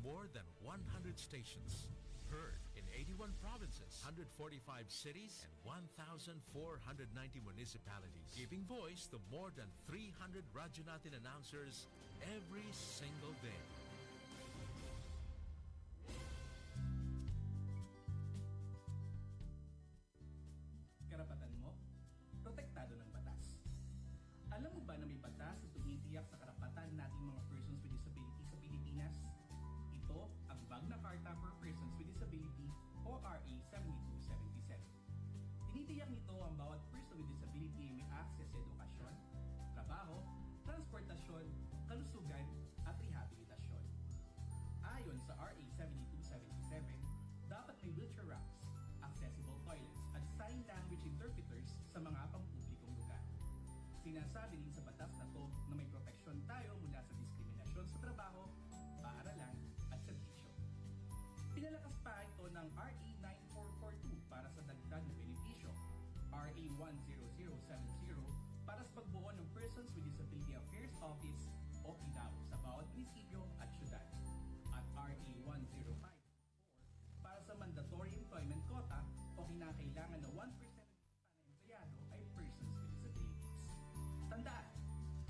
more than 100 stations. Heard in 81 provinces, 145 cities, and 1,490 municipalities. Giving voice to more than 300 Radyo Natin announcers every single day. Karapatan mo, protektado ng batas. Alam mo ba na may batas na tumitiyak sa karapatan nating mga persons with disability sa Pilipinas? Ito ang Magna Carta for Persons with Disability o RA 7277. Tinitiyak nito ang bawat person with disability ay may access sa edukasyon, trabaho, transportasyon, kalusugan at rehabilitasyon. Ayon sa RA 7277, dapat may wheelchair ramps, accessible toilets at sign language interpreters sa mga pampublikong lugar. Sinasabi din sa batas na to na may proteksyon tayo mula sa diskriminasyon sa trabaho, paaralan at serbisyo. Pinalakas pa ito ng RA 9442 para sa dagdag na benepisyo, RA 10070 para sa pagbuo ng Persons with Disability Affairs Office o PDAO sa bawat munisipyo at syudad, at RA 105 para sa mandatory employment quota o kinakailangan na 1% ng empleyado ay persons with disabilities. Tandaan,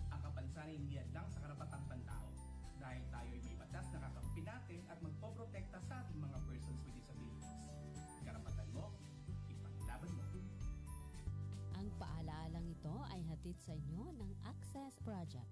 ang kapansanan hindi lang sa karapatang pantao dahil tayo ay may batas na kakampi natin at magpoprotekta sa ating mga persons with disabilities. Karapatan mo, ipaglaban mo. Ang paalaalang ito ay hatid sa inyo ng Access Project.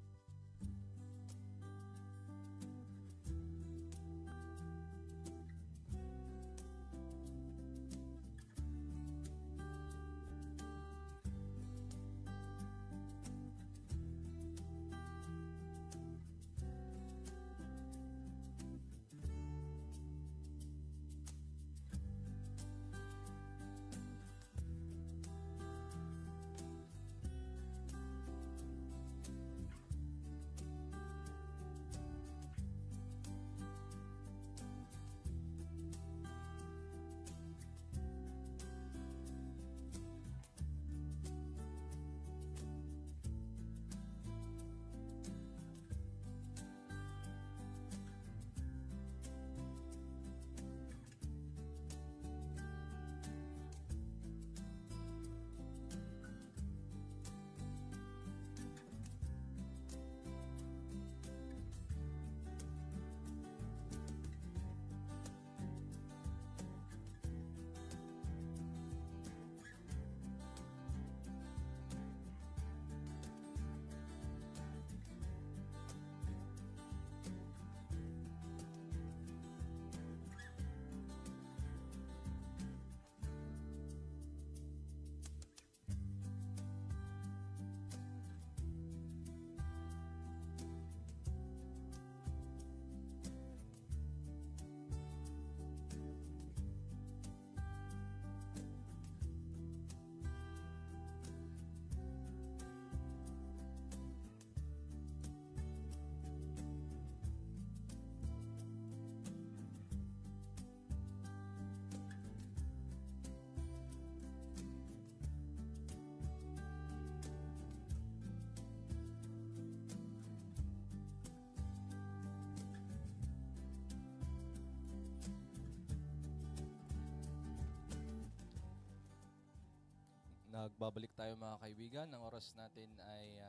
Nagbabalik tayo mga kaibigan. Ang oras natin ay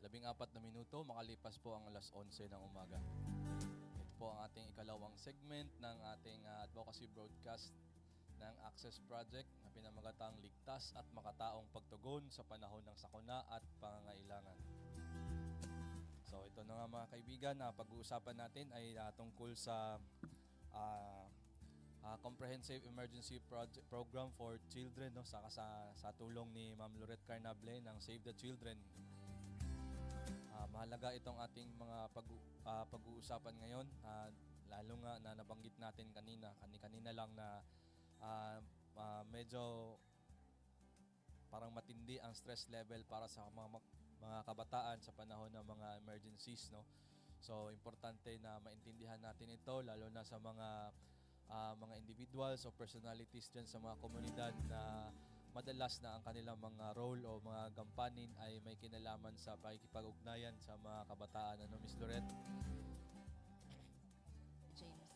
14 na minuto. Makalipas po ang alas 11 ng umaga. Ito po ang ating ikalawang segment ng ating advocacy broadcast ng Access Project na pinamagatang ligtas at makataong pagtugon sa panahon ng sakuna at pangangailangan. So ito na nga mga kaibigan, na pag-uusapan natin ay tungkol sa Comprehensive Emergency Program for Children, no? sa tulong ni Ma'am Lorette Carnable ng Save the Children. Mahalaga itong ating mga pag-uusapan ngayon, lalo nga na nabanggit natin kanina lang na medyo parang matindi ang stress level para sa mga kabataan sa panahon ng mga emergencies, no? So importante na maintindihan natin ito, lalo na sa mga individuals o personalities dyan sa mga komunidad na madalas na ang kanilang mga role o mga gampanin ay may kinalaman sa pakikipag-ugnayan sa mga kabataan. Ano, Miss Lorette? James.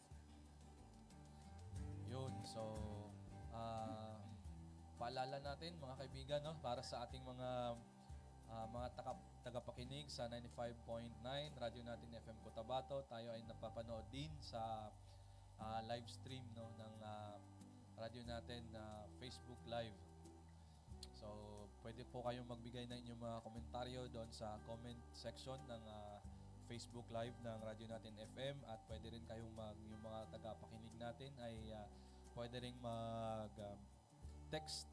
Yun, so paalala natin mga kaibigan, no, para sa ating mga tagapakinig sa 95.9 Radyo Natin FM Cotabato. Tayo ay napapanood din sa live stream, no, ng radyo natin Facebook Live. So, pwede po kayong magbigay ng inyong mga komentaryo doon sa comment section ng Facebook Live ng Radyo Natin FM, at pwede rin kayong yung mga tagapakinig natin ay pwede rin text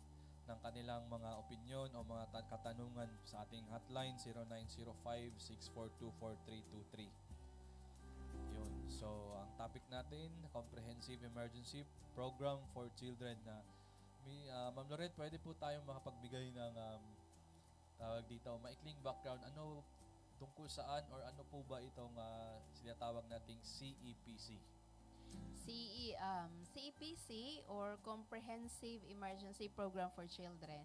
ng kanilang mga opinion o mga katanungan sa ating hotline 0905-642-4323. Yun. So, ang topic natin, Comprehensive Emergency Program for Children. Ma'am Lorette, pwede po tayong makapagbigay ng tawag dito, maikling background. Ano tungkol saan or ano po ba itong sinatawag nating CEPC? CEPC or Comprehensive Emergency Program for Children.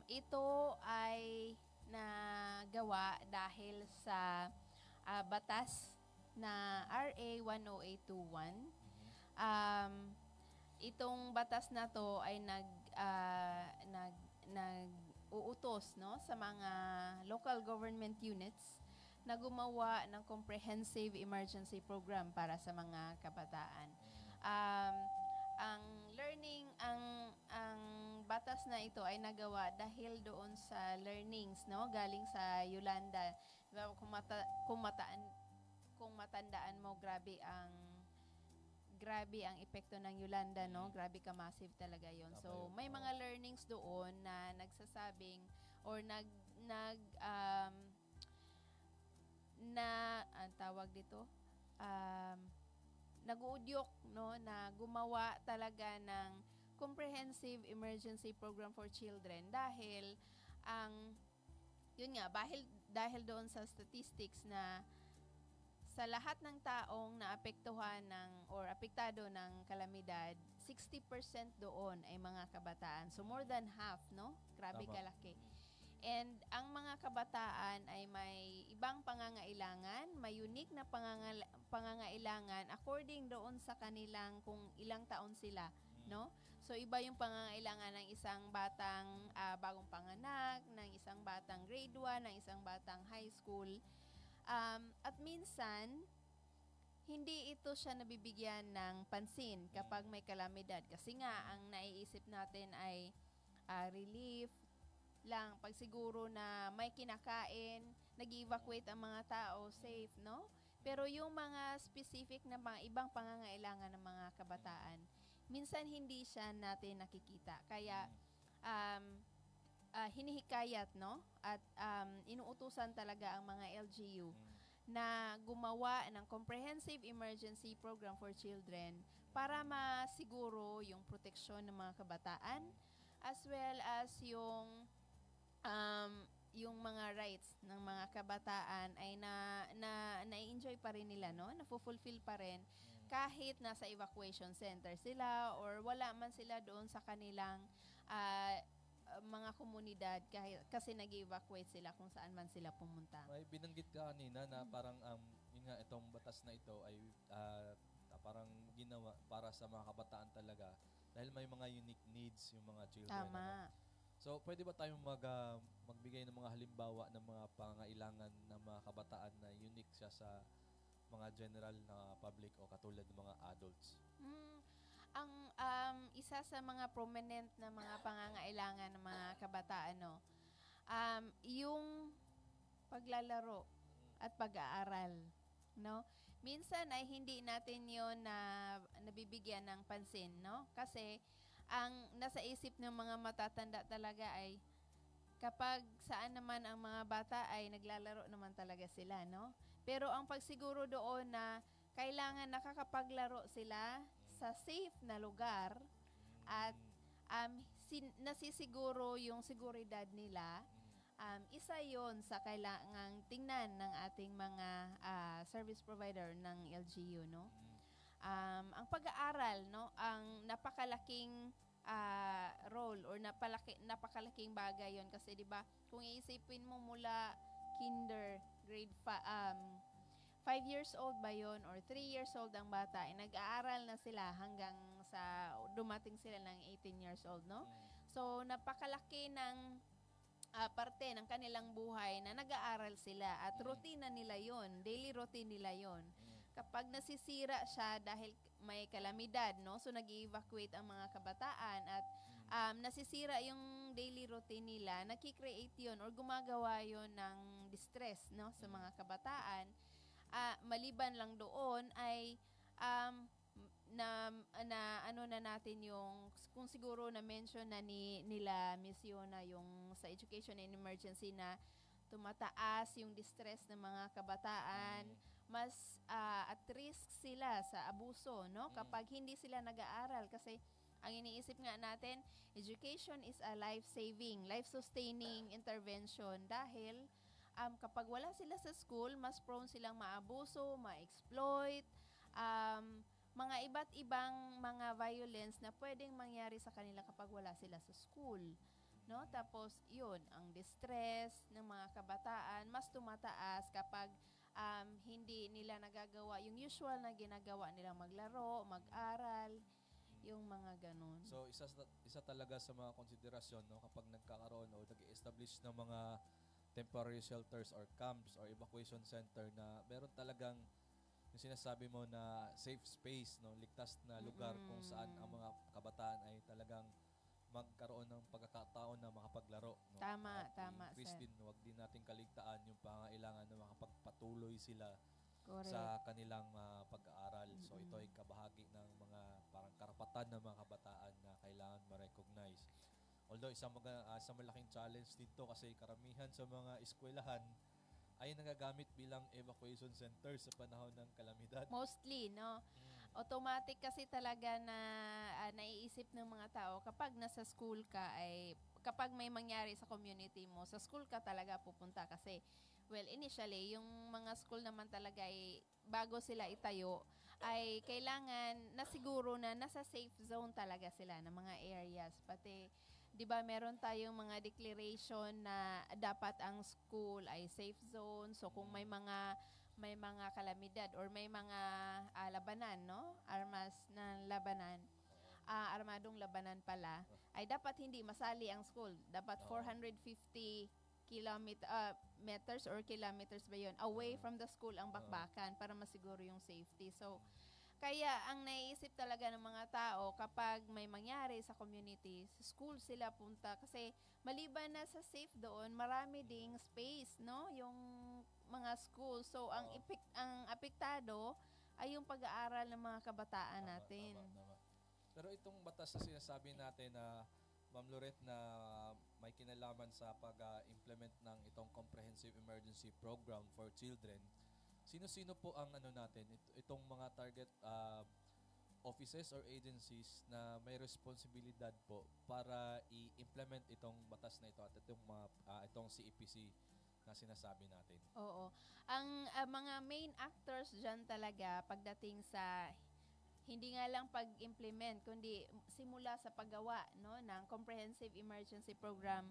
Ito ay nagawa dahil sa batas na RA 10821. Itong batas na to ay nag-uutos, no, sa mga local government units na gumawa ng comprehensive emergency program para sa mga kabataan. Ang batas na ito ay nagawa dahil doon sa learnings, no, galing sa Yolanda. Diba, kung matandaan mo, grabe ang epekto ng Yolanda, no? Grabe ka, massive talaga 'yon. So, may mga learnings doon na nagsasabing or ang tawag dito, nag-uudyok, no, na gumawa talaga ng comprehensive emergency program for children dahil dahil doon sa statistics na sa lahat ng taong naapektuhan apektado ng kalamidad, 60% doon ay mga kabataan. So more than half, no? Grabe kalaki. And ang mga kabataan ay may ibang pangangailangan, may unique na pangangailangan according doon sa kanilang kung ilang taon sila, no? So iba yung pangangailangan ng isang batang bagong panganak, ng isang batang grade 1, ng isang batang high school. At minsan hindi ito siya nabibigyan ng pansin kapag may kalamidad kasi nga ang naiisip natin ay relief lang, pag siguro na may kinakain, nag-evacuate ang mga tao, safe, no? Pero yung mga specific na mga ibang pangangailangan ng mga kabataan, minsan hindi siya natin nakikita. Kaya hinihikayat, no? At inuutusan talaga ang mga LGU na gumawa ng comprehensive emergency program for children para masiguro yung proteksyon ng mga kabataan as well as yung mga rights ng mga kabataan ay na-enjoy pa rin nila, no? Na-fulfill pa rin kahit nasa evacuation center sila or wala man sila doon sa kanilang mga komunidad kasi nag-evacuate sila kung saan man sila pumunta. May binanggit ka kanina na parang yun nga, itong batas na ito ay parang ginawa para sa mga kabataan talaga dahil may mga unique needs yung mga children. Tama. Ano? So, pwede ba tayong magbigay ng mga halimbawa ng mga pangailangan ng mga kabataan na unique siya sa mga general na public o katulad ng mga adults? Ang isa sa mga prominent na mga pangangailangan ng mga kabataan, no, yung paglalaro at pag-aaral, no? Minsan ay hindi natin 'yon na nabibigyan ng pansin, no? Kasi ang nasa isip ng mga matatanda talaga ay kapag saan naman ang mga bata ay naglalaro naman talaga sila, no? Pero ang pagsiguro doon na kailangan nakakapaglaro sila sa safe na lugar at nasisiguro yung seguridad nila, isa yon sa kailangang tingnan ng ating mga service provider ng LGU, no? Ang pag-aaral, no, ang napakalaking role or napakalaking bagay yon kasi 'di ba kung iisipin mo mula grade 5 years old ba yon or 3 years old ang bata ay nag-aaral na sila hanggang sa dumating sila ng 18 years old, no? So napakalaki ng parte ng kanilang buhay na nag-aaral sila at routine na nila yon, daily routine nila yon. Kapag nasisira siya dahil may kalamidad, no? So nag-evacuate ang mga kabataan at nasisira yung daily routine nila, nagki-create yun or gumagawa yon ng distress, no? Sa mga kabataan. Maliban lang doon ay na natin yung kung siguro na mention na nila Miss Yona yung sa Education and Emergency na tumataas yung distress ng mga kabataan, mas at risk sila sa abuso, no? Kapag hindi sila nag-aaral kasi ang iniisip nga natin, education is a life-saving, life-sustaining intervention dahil kapag wala sila sa school, mas prone silang maabuso, ma-exploit, mga iba't ibang mga violence na pwedeng mangyari sa kanila kapag wala sila sa school, no? Tapos yun, ang distress ng mga kabataan mas tumataas kapag hindi nila nagagawa yung usual na ginagawa nilang maglaro, mag-aral, yung mga ganun. So isa talaga sa mga konsiderasyon, no, kapag nagkakaroon o nag-establish ng mga temporary shelters or camps or evacuation center na meron talagang yung sinasabi mo na safe space, no, ligtas na lugar kung saan ang mga kabataan ay talagang magkaroon ng pagkakataon na makapaglaro, no? Tama, At tama, Christine, huwag din natin kaligtaan yung pangailangan na makapagpatuloy sila Correct. sa kanilang pag-aaral. So ito ay kabahagi ng mga parang karapatan ng mga kabataan na kailangan ma-recognize. Although isang malaking challenge dito kasi karamihan sa mga eskwelahan ay nagagamit bilang evacuation center sa panahon ng kalamidad. Mostly, no? Automatic kasi talaga na naiisip ng mga tao kapag nasa school ka ay kapag may mangyari sa community mo, sa school ka talaga pupunta kasi well, initially, yung mga school naman talaga ay bago sila itayo, ay kailangan na siguro na nasa safe zone talaga sila ng mga areas. Pati, di ba, meron tayong mga declaration na dapat ang school ay safe zone. So, kung may mga kalamidad or may mga labanan, no? Armadong labanan pala, ay dapat hindi masali ang school. Dapat 450 meters or kilometers ba yun, away from the school ang bakbakan para masiguro yung safety. So, kaya ang naiisip talaga ng mga tao kapag may mangyari sa community, sa school sila punta kasi maliban na sa safe doon, marami ding space, no? Yung mga school. So, ang apektado ay yung pag-aaral ng mga kabataan natin. Tama. Pero itong batas na sinasabi natin na Ma'am Lorette na may kinalaman sa pag-implement ng itong Comprehensive Emergency Program for Children, sino-sino po ang itong mga target offices or agencies na may responsibilidad po para i-implement itong batas na ito at itong CEPC na sinasabi natin? Oo. Ang mga main actors dyan talaga pagdating sa hindi nga lang pag-implement kundi simula sa paggawa, no, ng Comprehensive Emergency Program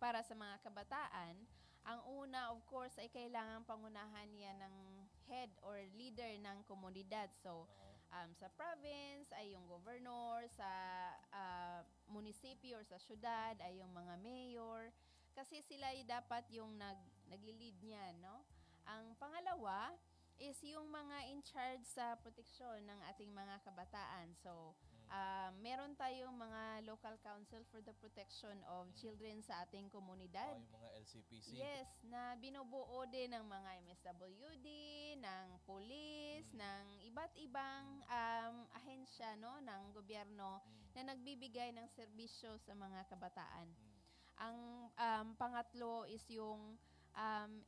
para sa mga kabataan. Ang una, of course, ay kailangan pangunahan yan ng head or leader ng komunidad. So, sa province ay yung governor, sa munisipyo or sa syudad ay yung mga mayor. Kasi sila ay dapat yung nag-lead niyan, no? Ang pangalawa is yung mga in charge sa proteksyon ng ating mga kabataan. So, meron tayong mga local council for the protection of children sa ating komunidad. Yung mga LCPC. Yes, na binubuo din ng mga MSWD, ng police, ng iba't ibang ahensya, no, ng gobyerno na nagbibigay ng serbisyo sa mga kabataan. Ang pangatlo is yung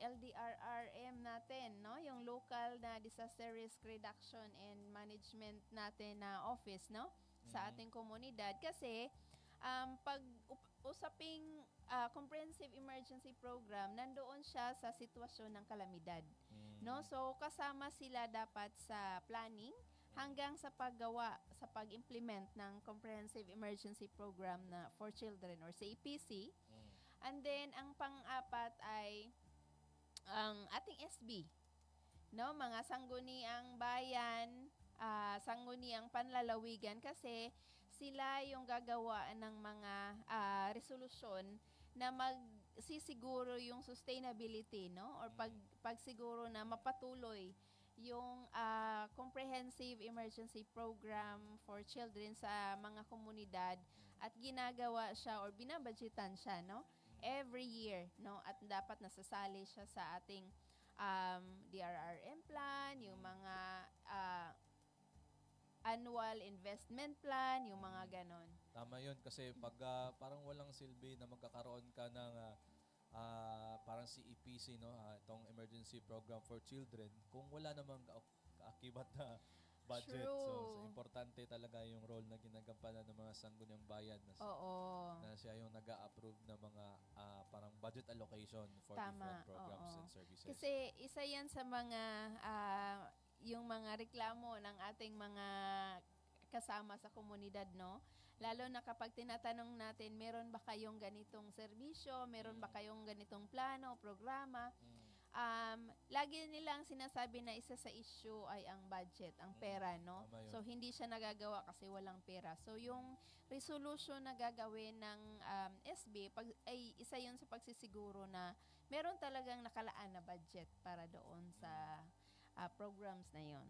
LDRRM natin, no? Yung local na disaster risk reduction and management natin na office, no? Sa ating komunidad kasi pag usaping comprehensive emergency program, nandoon siya sa sitwasyon ng kalamidad. No? So kasama sila dapat sa planning hanggang sa paggawa, sa pag-implement ng Comprehensive Emergency Program na for Children or CEPC. Mm. And then, ang pang-apat ay ang ating SB. No, mga sangguniang bayan, sangguniang panlalawigan kasi sila yung gagawa ng mga resolusyon na magsisiguro yung sustainability, no? Or pagsiguro na mapatuloy yung comprehensive emergency program for children sa mga komunidad at ginagawa siya or binabudgetan siya, no? Every year, no? At dapat nasasali siya sa ating DRRM plan, yung mga annual investment plan, yung mga ganon. Tama yun kasi pag parang walang silbi na magkakaroon ka ng parang CEPC, no? Itong Emergency Program for Children, kung wala namang kaakibat na budget. True. So importante talaga yung role na ginagampanan ng mga sangguniang bayan na siya yung nag-a-approve ng mga parang budget allocation for Tama, different programs oo. and services. Kasi isa yan sa mga yung mga reklamo ng ating mga kasama sa komunidad, no? Lalo na kapag tinatanong natin, meron ba kayong ganitong serbisyo? Meron ba kayong ganitong plano, programa? Lagi nilang sinasabi na isa sa issue ay ang budget, ang pera, no? Tama yun. So, hindi siya nagagawa kasi walang pera. So, yung resolution na gagawin ng SB, ay isa yun sa pagsisiguro na meron talagang nakalaan na budget para doon sa programs na yon.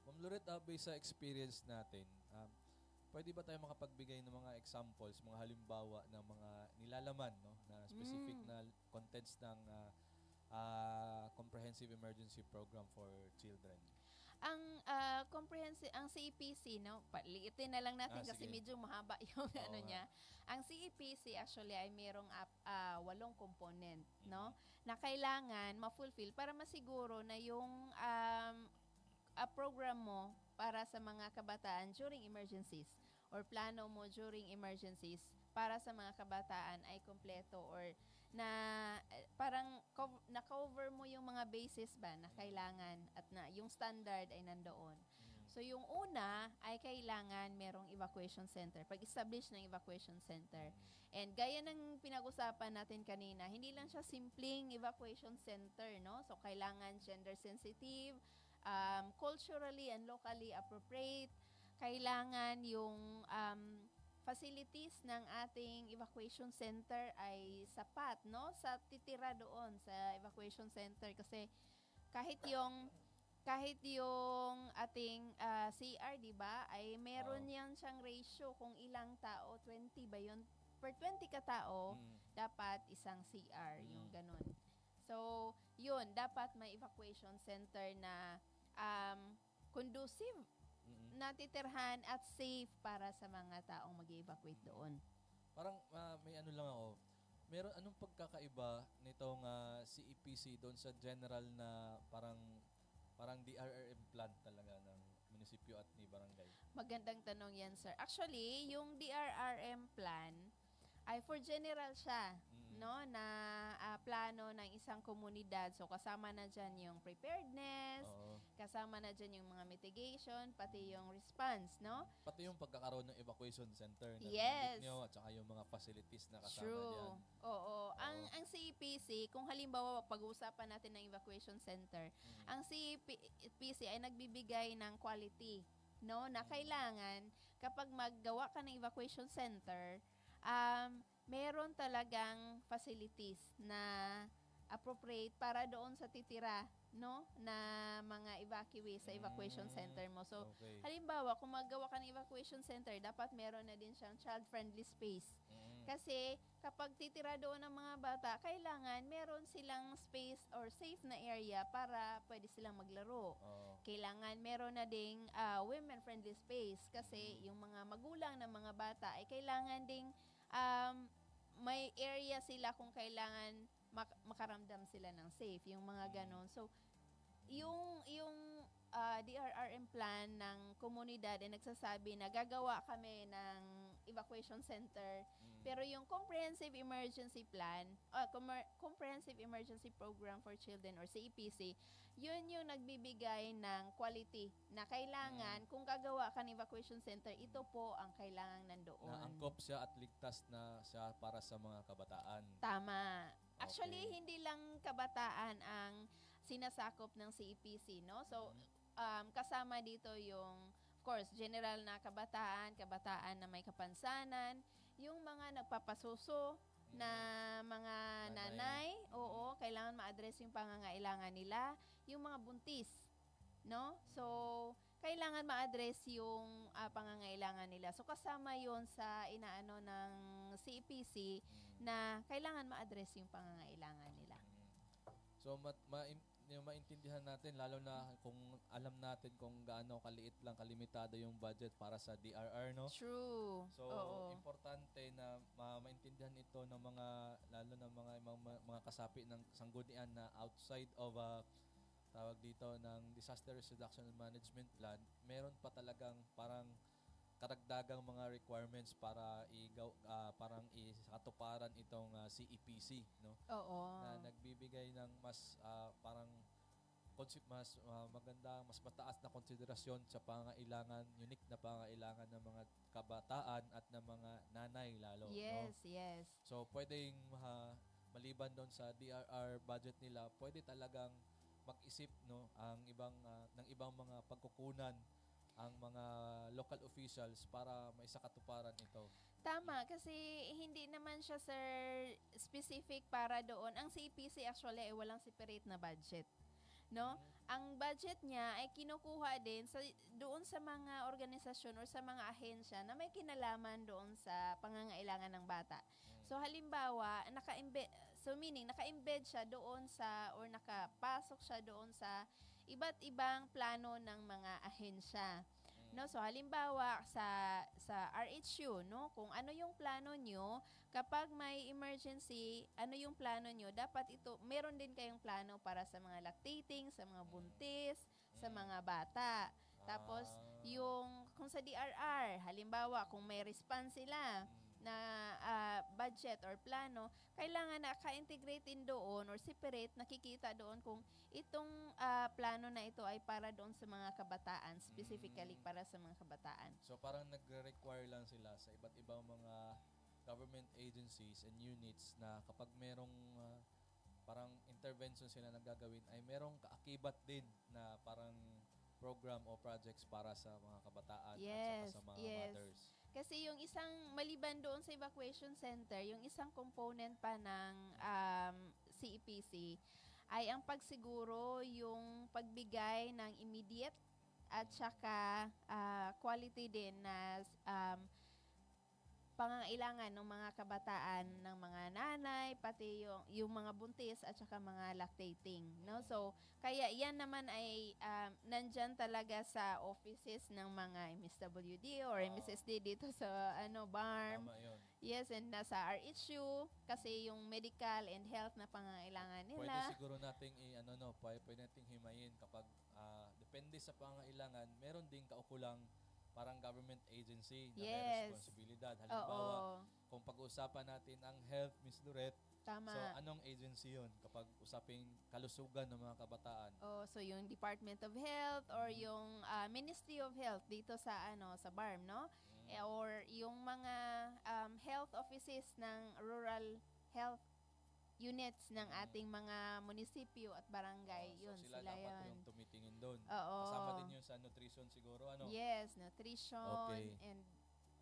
Ma'am Lorette, based sa experience natin, pwede ba tayo makapagbigay ng mga examples, mga halimbawa ng mga nilalaman, no, na specific na contents ng Comprehensive Emergency Program for Children? Ang comprehensive, ang CEPC, no, liitin na lang natin kasi Sige. medyo mahaba yung Oo ano nga. niya. Ang CEPC actually ay mayroong 8 component, no, na kailangan ma-fulfill para masiguro na yung program mo para sa mga kabataan during emergencies or plano mo during emergencies para sa mga kabataan ay kompleto or na parang na-cover mo yung mga basis ba na kailangan at na yung standard ay nandoon. So yung una ay kailangan merong evacuation center, pag-establish ng evacuation center. And gaya ng pinag-usapan natin kanina, hindi lang siya simpleng evacuation center, no? So kailangan gender sensitive, culturally and locally appropriate. Kailangan yung facilities ng ating evacuation center ay sapat, no? Sa titira doon sa evacuation center kasi kahit yung ating CR, di ba, ay meron yan siyang ratio kung ilang tao, 20 ba yun? Per 20 ka tao, dapat isang CR, yung ganun. So, yun, dapat may evacuation center na conducive, natitirhan at safe para sa mga taong mag-evacuate doon. Parang may ano lang ako, meron anong pagkakaiba nitong CEPC doon sa general na parang DRRM plan talaga ng munisipyo at ni barangay? Magandang tanong yan, sir. Actually, yung DRRM plan ay for general siya, no, na plano ng isang komunidad. So kasama na diyan yung preparedness, kasama na diyan yung mga mitigation, pati yung response, no? Pati yung pagkakaroon ng evacuation center na Yes. binanggit nyo at saka yung mga facilities na kasama True. diyan. Oo. Ang CEPC, kung halimbawa pag-uusapan natin ng evacuation center, ang CEPC ay nagbibigay ng quality, no, na kailangan kapag maggawa ka ng evacuation center, meron talagang facilities na appropriate para doon sa titira, no, na mga evacuee sa evacuation center mo. So, Okay. halimbawa, kung maggawa ka ng evacuation center, dapat meron na din siyang child-friendly space. Kasi kapag titira doon ng mga bata, kailangan meron silang space or safe na area para pwede silang maglaro. Kailangan meron na ding women-friendly space kasi yung mga magulang ng mga bata ay kailangan ding may area sila kung kailangan makaramdam sila ng safe, yung mga ganon. So, yung DRRM plan ng komunidad ay nagsasabi na gagawa kami ng evacuation center. Mm. Pero yung comprehensive emergency plan, comprehensive emergency program for children or CEPC, yun yung nagbibigay ng quality na kailangan kung gagawa ka ng evacuation center, ito po ang kailangan nandoon. Na angkop siya at ligtas na siya para sa mga kabataan. Tama. Actually, Okay. hindi lang kabataan ang sinasakop ng CEPC, no? So, kasama dito yung, of course, general na kabataan na may kapansanan, yung mga nagpapasuso na mga Nanay. nanay, oo, kailangan ma-address yung pangangailangan nila, yung mga buntis, no? So, kailangan ma-address yung pangangailangan nila. So, kasama yon sa inaano ng CEPC na kailangan ma-address yung pangangailangan nila. So yung maintindihan natin lalo na kung alam natin kung gaano kaliit lang kalimitado yung budget para sa DRR, no? True. So Oo. importante na maintindihan ito ng mga lalo na mga kasapi ng sanggunian na outside of tawag dito ng Disaster Risk Reduction and Management Plan, meron pa talagang parang karagdagang mga requirements para parang ikatuparan itong CEPC, no? Oo. Na nagbibigay ng mas parang maganda, mas mataas na konsiderasyon sa pangailangan, unique na pangailangan ng mga kabataan at ng mga nanay lalo, Yes, no? yes. So pwedeng maliban doon sa DRR budget nila, pwede talagang mag-isip, no, ang ibang ng ibang mga pagkukunan ang mga local officials para maisakatuparan ito. Tama, kasi hindi naman siya, sir, specific para doon. Ang CPC actually ay walang separate na budget. No? Ang budget niya ay kinukuha din doon sa mga organisasyon or sa mga ahensya na may kinalaman doon sa pangangailangan ng bata. So halimbawa, naka-embed siya doon sa or nakapasok siya doon sa iba't ibang plano ng mga ahensya. No, so halimbawa sa RHU, no, kung ano yung plano nyo kapag may emergency, ano yung plano nyo, dapat ito meron din kayong plano para sa mga lactating, sa mga buntis, sa mga bata. Tapos yung kung sa DRR, halimbawa kung may response sila na budget or plano, kailangan naka-integrate din doon or separate, nakikita doon kung itong plano na ito ay para doon sa mga kabataan, specifically para sa mga kabataan. So parang nagre-require lang sila sa iba't ibang mga government agencies and units na kapag merong parang intervention sila na gagawin ay merong kaakibat din na parang program o projects para sa mga kabataan at saka sa mga mothers. Kasi yung isang, maliban doon sa evacuation center, yung isang component pa ng CEPC ay ang pagsiguro, yung pagbigay ng immediate at saka quality din na pangangailangan ng mga kabataan, ng mga nanay, pati yung mga buntis at saka mga lactating, no? So, kaya yan naman ay nandyan talaga sa offices ng mga MSWD or MSSD dito sa BARM. Tama yun. Yes, and nasa RHU kasi yung medical and health na pangangailangan nila. Pwede siguro nating pwede nating himayin kapag depende sa pangailangan, meron ding kaukulang parang government agency na may responsibilidad. Halimbawa, kung pag-uusapan natin ang health, Ms. Lorette, Tama. so anong agency yun kapag usaping kalusugan ng mga kabataan? So yung Department of Health or yung Ministry of Health dito sa sa BARM, no? Or yung mga health offices ng rural health units ng ating mga munisipyo at barangay. So Yun, sila sila dapat yun. yung tumitingin doon. Oo. Kasama din yun sa nutrition siguro, ano? Yes, nutrition Okay. and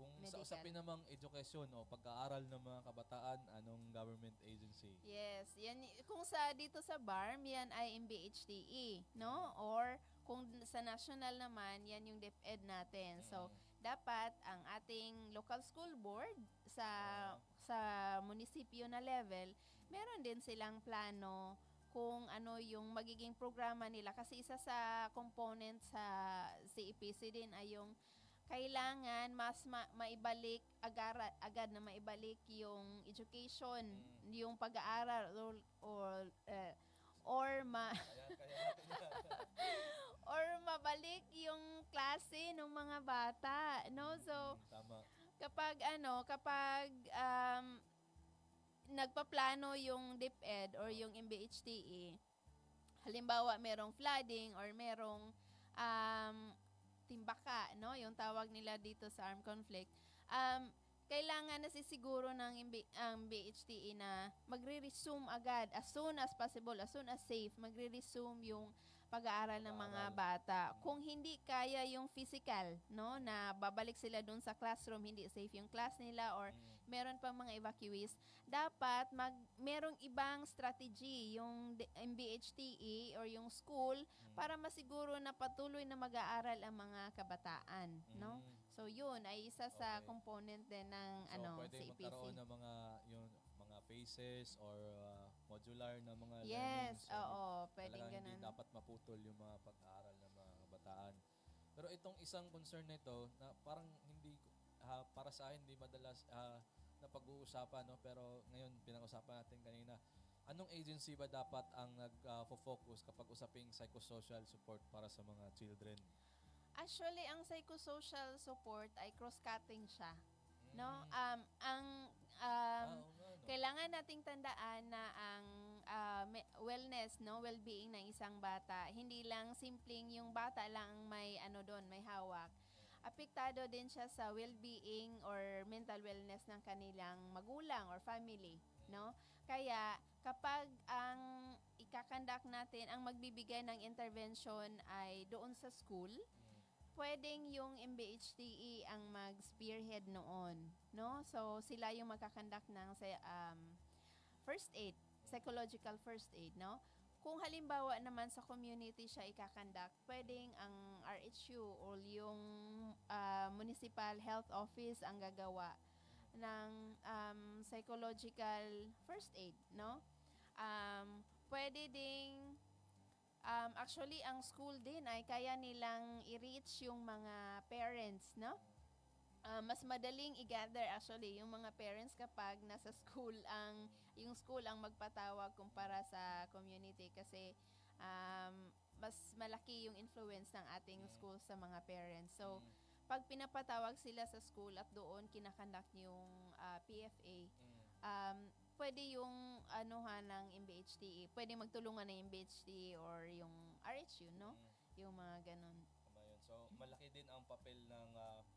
Kung medical. sa usapin namang education o pag-aaral ng mga kabataan, anong government agency? yes, yan kung sa dito sa BARM, yan ay MBHTE, no? Or kung sa national naman, yan yung DepEd natin. So, dapat ang ating local school board sa munisipyo na level, meron din silang plano kung ano yung magiging programa nila. Kasi isa sa component sa CEPC din ay yung kailangan mas maibalik agad na maibalik yung education, yung pag-aaral or or mabalik yung klase ng mga bata, no? So Tama. kapag nagpaplano yung DepEd or yung MBHTE, halimbawa merong flooding or merong timbaka, no? Yung tawag nila dito sa armed conflict. Kailangan nasisiguro ng ang BHTE na magre-resume agad as soon as possible, as soon as safe, magre-resume yung pag-aaral ng mga bata. Kung hindi kaya yung physical, no, na babalik sila dun sa classroom, hindi safe yung class nila or meron pang mga evacuees, dapat merong ibang strategy yung MBHTE or yung school para masiguro na patuloy na mag-aaral ang mga kabataan, no? So yun ay isa sa component din ng pwede CPC. magkaroon ng mga phases or modular na mga Yes, learnings. pwedeng Talagang ganun. hindi dapat maputol yung mga pag-aaral ng mga kabataan. Pero itong isang concern nito na parang hindi para sa akin hindi madalas na pag-uusapan, no? Pero ngayon pinag-usapan natin kanina. Anong agency ba dapat ang nag-focus kapag usaping psychosocial support para sa mga children? Actually, ang psychosocial support ay cross-cutting siya. No? Kailangan nating tandaan na ang wellness, no, well-being ng isang bata, hindi lang simpleng yung bata lang may may hawak. Apektado din siya sa well-being or mental wellness ng kanilang magulang or family, no? Kaya kapag ang ikakandak natin, ang magbibigay ng intervention ay doon sa school, pwedeng yung MBHTE ang mag-spearhead noon, no? So, sila yung magkakandak ng first aid, psychological first aid, no? Kung halimbawa naman sa community siya ikakandak, pwedeng ang RHU o yung municipal health office ang gagawa ng psychological first aid, no? Pwede ding actually, ang school din ay kaya nilang i-reach yung mga parents, no? Mas madaling i-gather actually yung mga parents kapag nasa school yung school ang magpatawag kumpara sa community kasi mas malaki yung influence ng ating school sa mga parents. So, pag pinapatawag sila sa school at doon kinakandak yung PFA, pwede yung ng MBHTE, pwede magtulungan ng MBHTE or yung RHU, no? Yung mga ganun. So, malaki din ang papel ng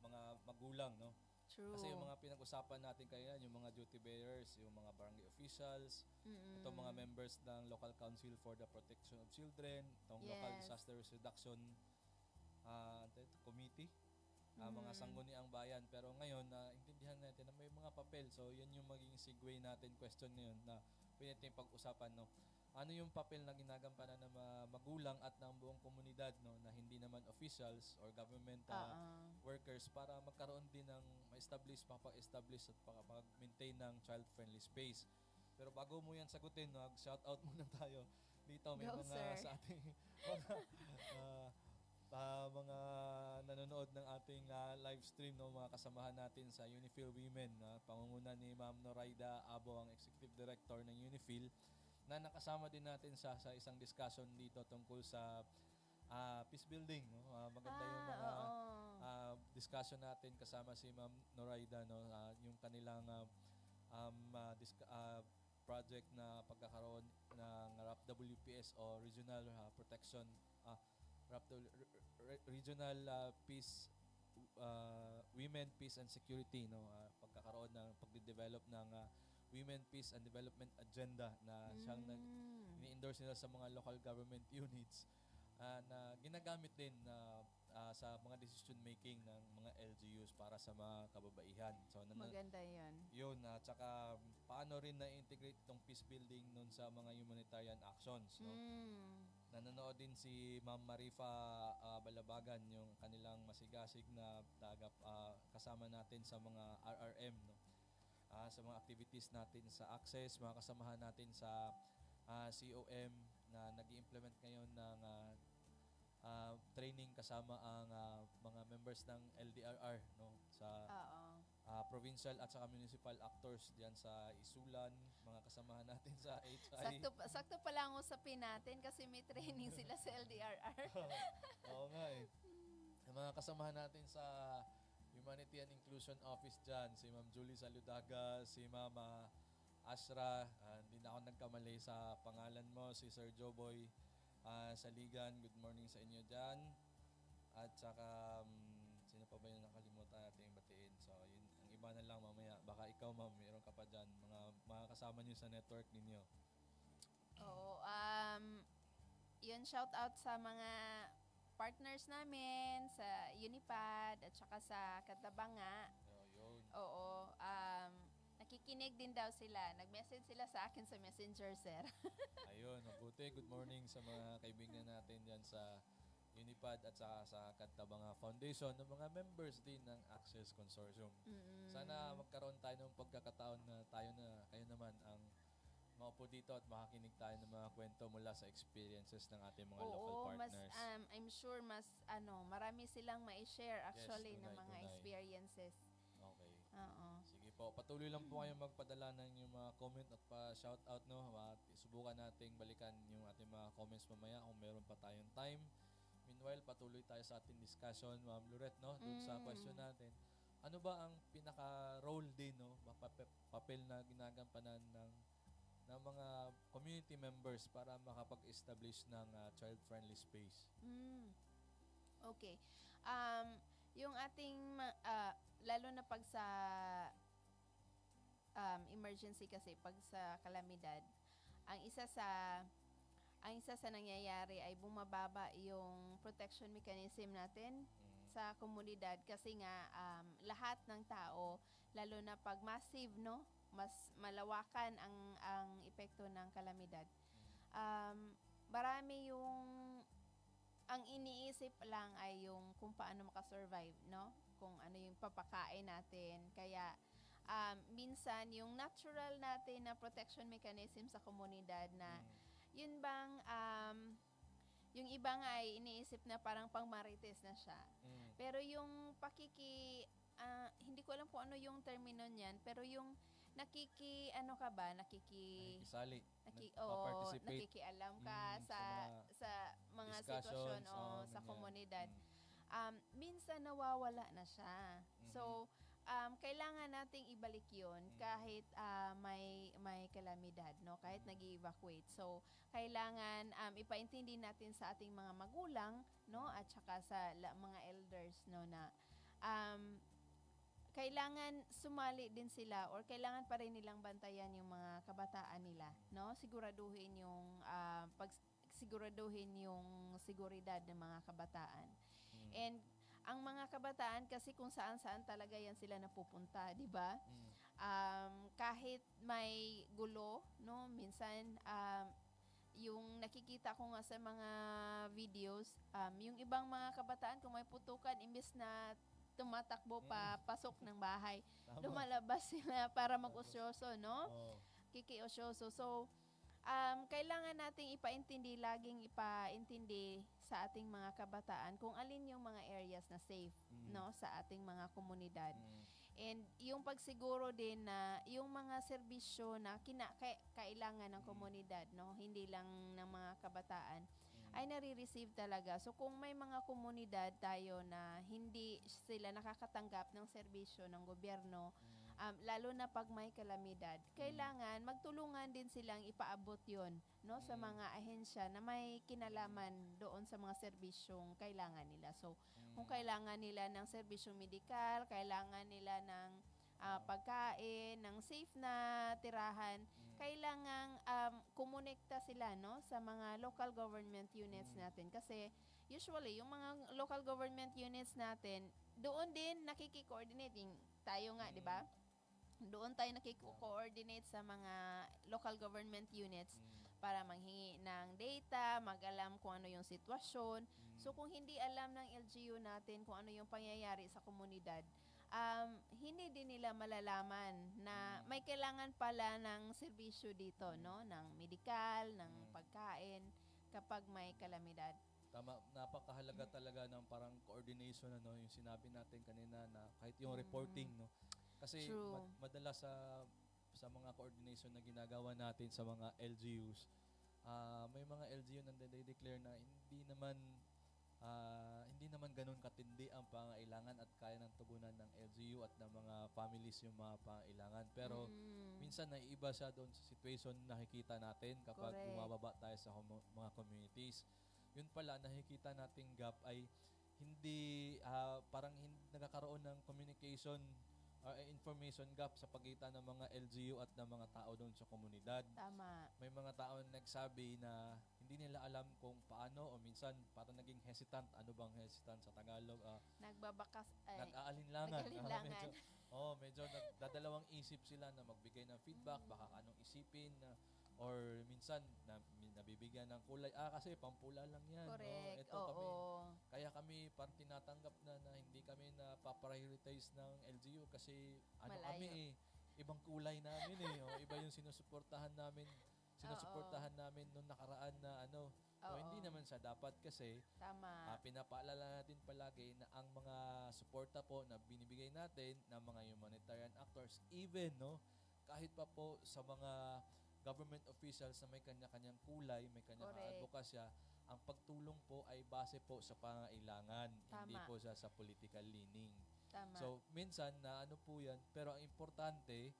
mga magulang, no? True. Kasi yung mga pinag-usapan natin kaya, yung mga duty bearers, yung mga barangay officials, itong mga members ng Local Council for the Protection of Children, itong Local Disaster Risk Reduction Committee, mga sangguniang bayan. Pero ngayon, intindihan natin na may mga papel. So, yun yung maging segue natin question ngayon na pwede natin pag-usapan, no? Ano yung papel na ginagampanan ng mga magulang at ng buong komunidad, no, na hindi naman officials or government workers para magkaroon din ng ma-establish, mapa-establish at mag-maintain ng child-friendly space. Pero bago mo yan sagutin, no, shout-out muna tayo dito. May Go, mga sir. sa ating mga nanonood ng ating live stream, no, mga kasamahan natin sa Unifil Women, pangunguna ni Ma'am Noraida Abo, ang Executive Director ng Unifil, na nakasama din natin sa isang discussion dito tungkol sa peace building, no? Maganda yung mga discussion natin kasama si Ma'am Noraida, no? Yung kanilang project na pagkakaroon ng RAP-WPS o Regional Protection Regional Peace Women, Peace and Security, no? Pagkakaroon ng pagde-develop ng Women, Peace and Development Agenda na siyang ini-endorse nila sa mga local government units na ginagamit din sa mga decision making ng mga LGUs para sa mga kababaihan. So, Maganda yan. Yun, tsaka paano rin na-integrate itong peace building nun sa mga humanitarian actions, no? Nanonood din si Ma'am Marifa Balabagan, yung kanilang masigasig na kasama natin sa mga RRM, no? Sa mga activities natin sa Access, mga kasamahan natin sa COM na nag-i-implement ngayon ng training kasama ang mga members ng LDRR, no, sa provincial at saka municipal actors diyan sa Isulan, mga kasamahan natin sa HI. Sakto pala ang usapin natin kasi may training sila sa LDRR. Oo nga eh. Yung mga kasamahan natin sa Humanity and Inclusion Office dyan, si Ma'am Julie Saludaga, si Mama Ashra, hindi na ako nagkamali sa pangalan mo, si Sir Joboy Saligan, good morning sa inyo dyan. At saka, sino pa ba yung nakalimutan natin batiin? So, yun, ang iba na lang mamaya. Baka ikaw, ma'am, meron ka pa dyan, mga kasama nyo sa network ninyo. Oo, yun, shout out sa mga partners namin sa Unipad at saka sa Katabanga. So, yun. Oo, nakikinig din daw sila. Nag-message sila sa akin sa Messenger, sir. Ayun, mabuti. Good morning sa mga kaibigan natin dyan sa Unipad at sa Katabanga Foundation ng mga members din ng Access Consortium. Sana magkaroon tayo ng pagkakataon na kayo naman ang maupo dito at makakinig tayo ng mga kwento mula sa experiences ng ating mga local mas, partners. I'm sure marami silang ma-share actually Yes, ng mga tunay. experiences. Okay. Oo. Sige po, patuloy lang po kayong magpadala ng yung mga comment at pa-shoutout, no? Subukan nating balikan yung ating mga comments mamaya kung meron pa tayong time. Meanwhile, patuloy tayo sa ating discussion, Ma'am Lorette, no? Doon sa question natin. Ano ba ang pinaka-role din, no? Papel na ginagampanan ng mga community members para makapag-establish ng child-friendly space? Okay. Yung ating lalo na pag sa emergency kasi pag sa kalamidad, ang isa sa nangyayari ay bumababa yung protection mechanism natin sa komunidad kasi nga lahat ng tao, lalo na pag massive, no, mas malawakan ang epekto ng kalamidad. Marami ang iniisip lang ay yung kung paano makasurvive, no? Kung ano yung papakain natin. Kaya minsan yung natural natin na protection mechanism sa komunidad na yun bang yung iba nga ay iniisip na parang pangmarites na siya. Pero yung hindi ko alam kung ano yung termino niyan, pero yung Nakikisali. Participate nakikialam ka sa mga discussions, sitwasyon sa ganyan. komunidad. Minsan nawawala na siya. So, kailangan nating ibalik 'yon kahit may kalamidad, no? Kahit nag-evacuate. So, kailangan ipaintindi natin sa ating mga magulang, no, at saka sa mga elders, no, na kailangan sumali din sila or kailangan pa rin nilang bantayan yung mga kabataan nila, no? Siguraduhin yung seguridad ng mga kabataan. And ang mga kabataan kasi kung saan-saan talaga yan sila napupunta, di ba? Kahit may gulo, no, minsan yung nakikita ko nga sa mga videos, yung ibang mga kabataan kung may putukan, imbes na tumatakbo pa pasok ng bahay, lumalabas sila para mag-osyoso, no? Kikiosyoso. So, kailangan nating laging ipaintindi sa ating mga kabataan kung alin yung mga areas na safe, no, sa ating mga komunidad. And yung pagsiguro din na yung mga serbisyo na kailangan ng komunidad, no, hindi lang ng mga kabataan, ay nare-receive talaga. So kung may mga komunidad tayo na hindi sila nakakatanggap ng serbisyo ng gobyerno, lalo na pag may kalamidad, kailangan magtulungan din silang ipaabot 'yon, no, sa mga ahensya na may kinalaman doon sa mga serbisyong kailangan nila. So kung kailangan nila ng serbisyong medikal, kailangan nila ng pagkain, ng safe na tirahan, kailangang kumonekta sila, no, sa mga local government units natin kasi usually yung mga local government units natin doon din nakiki-coordinating tayo nga, di ba? Doon tayo nakiki-coordinate sa mga local government units para manghingi ng data, mag-alam kung ano yung sitwasyon. So kung hindi alam ng LGU natin kung ano yung pangyayari sa komunidad, hindi din nila malalaman na may kailangan pala ng serbisyo dito, no, ng medikal, ng pagkain kapag may kalamidad. Tama, napakahalaga talaga ng parang coordination, ano, yung sinabi natin kanina na kahit yung reporting, no. Kasi madalas sa mga coordination na ginagawa natin sa mga LGUs, may mga LGU na declare na hindi naman hindi naman ganun katindi ang pangailangan at kaya ng tugunan ng LGU at ng mga families yung mga pangailangan. Pero minsan naiiba siya doon sa situation na nakikita natin kapag Correct. bumababa tayo sa mga communities. Yun pala, nakikita nating gap ay hindi, parang hindi nagkakaroon ng communication or information gap sa pagitan ng mga LGU at ng mga tao doon sa komunidad. Tama. May mga tao na nagsabi na hindi nila alam kung paano o minsan parang naging hesitant. Ano bang hesitant sa Tagalog? Nagbabakas, Nag-aalinlangan. nag-aalinlangan. Medyo nagdadalawang isip sila na magbigay ng feedback, baka anong isipin or minsan nabibigyan ng kulay. Kasi pampula lang yan. Correct. Ito kami, Oo. kaya kami parang tinatanggap na hindi kami na paprioritize ng LGU kasi Malayo. kami ibang kulay namin iba yung sinusuportahan namin nung nakaraan na Oo. hindi naman siya dapat kasi Tama. pinapaalala natin palagi na ang mga suporta po na binibigay natin ng mga humanitarian actors, even kahit pa po sa mga government officials na may kanya-kanyang kulay, may kanya-kanyang Correct. advokasya, ang pagtulong po ay base po sa pangailangan, hindi Tama. po sa political leaning. Tama. So, minsan na po yan, pero ang importante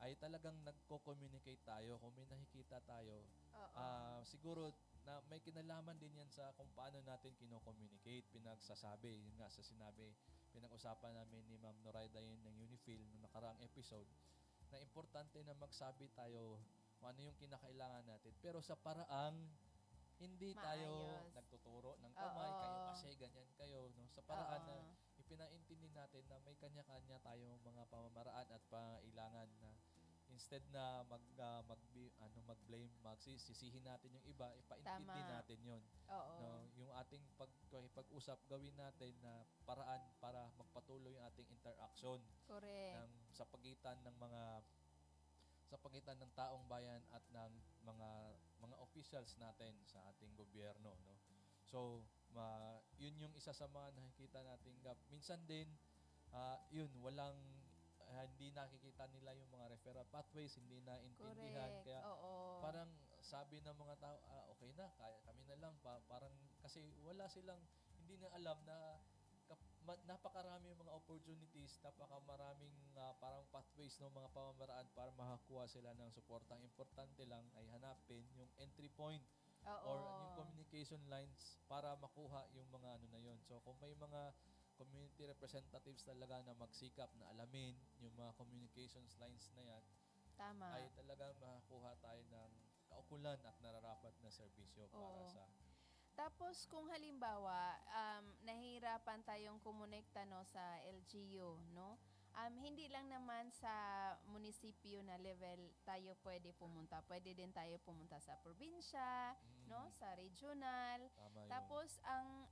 ay talagang nagko-communicate tayo. Kung may nakikita tayo, Oo. siguro na may kinalaman din yan sa kung paano natin kino-communicate, pinagsasabi. Yun nga sa sinabi, pinag-usapan namin ni Ma'am Noraida yun ng Unifil noong nakaraang episode, na importante na magsabi tayo kung ano yung kinakailangan natin. Pero sa paraang hindi tayo Maayos. nagtuturo ng kamay, Oo. kayo kasi ganyan kayo. Sa paraan na Oo. ipinaintindi natin na may kanya-kanya tayong mga pamamaraan at pangailangan na instead na mag-blame, magsisihin natin yung iba, ipaintindi Tama. natin yun. Oo. Yung ating pag-usap gawin natin na paraan para magpatuloy yung ating interaction Correct. sa pagitan ng taong bayan at ng mga officials natin sa ating gobyerno, no. So, yun yung isa sa mga nakikita nating gap. Minsan din hindi nakikita nila yung mga referral pathways, hindi na intindihan. Correct. Kaya Oo. parang sabi ng mga tao, okay na, kaya kami na lang. Parang kasi hindi na alam na napakarami yung mga opportunities, napakamaraming parang pathways ng mga pamamaraan para makakuha sila ng suporta. Ang importante lang ay hanapin yung entry point Oo. or yung communication lines para makuha yung mga na yun. So kung may mga community representatives talaga na magsikap na alamin yung mga communications lines na yan, Tama. ay talagang makakuha tayo ng kaukulan at nararapat na serbisyo para Oo. sa Tapos kung halimbawa nahihirapan tayong kumonekta sa LGU, no? Hindi lang naman sa munisipyo na level tayo pwede pumunta. Pwede din tayo pumunta sa probinsya, no? Sa regional. tama yun. Tapos ang